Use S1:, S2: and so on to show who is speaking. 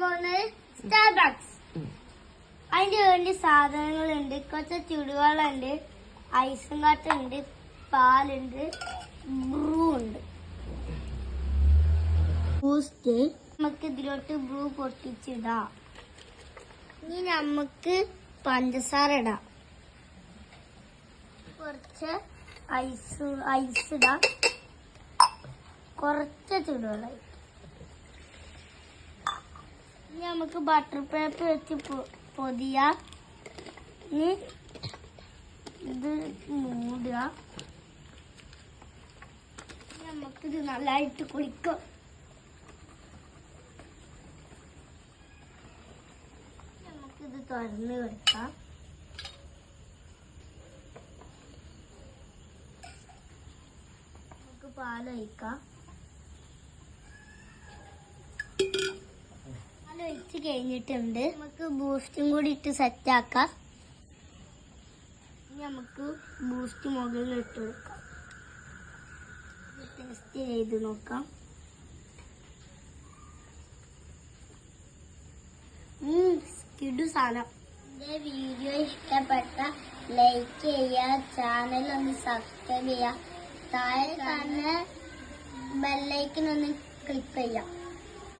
S1: പോകുന്നത് സ്റ്റാർബക്സ്. അതിന്റെ വേണ്ടി സാധനങ്ങളുണ്ട്. കുറച്ച് ചുടുവെള്ളമുണ്ട്, ഐസും കാട്ടുണ്ട്, പാലുണ്ട്, ബ്രൂ ഉണ്ട്. ബൂസ്റ്റ് നമുക്ക് ഇതിലോട്ട് ബ്രൂ പൊട്ടിച്ചിടാം. ഇനി നമുക്ക് പഞ്ചസാര ഇടാം. കുറച്ച് ഐസ് ഇടാം. കുറച്ച് ചുടുവെള്ളം. ഇനി നമുക്ക് ബട്ടർ പേപ്പർ വെച്ച് പൊതിയാം. ഇനി ഇത് മൂടുക. നമുക്കിത് നല്ലതായിട്ട് കുളിക്കാം. നമുക്കിത് തുറന്ന് വെക്കാം. നമുക്ക് പാലൊഴിക്കാം. പാലൊഴിച്ച് കഴിഞ്ഞിട്ടുണ്ട്. നമുക്ക് ബൂസ്റ്റും കൂടി ഇട്ട് സെറ്റാക്കാം. നമുക്ക് ബൂസ്റ്റ് മുകളിൽ ഇട്ട് കൊടുക്കാം. ടെസ്റ്റ് ചെയ്ത് നോക്കാം. കിടു സാധനം. എന്റെ വീഡിയോ ഇഷ്ടപ്പെട്ട ലൈക്ക് ചെയ്യുക, ചാനൽ ഒന്ന് സബ്സ്ക്രൈബ് ചെയ്യുക, താഴെ കാണുന്ന ബെല്ലൈക്കൻ ഒന്ന് ക്ലിക്ക് ചെയ്യാം.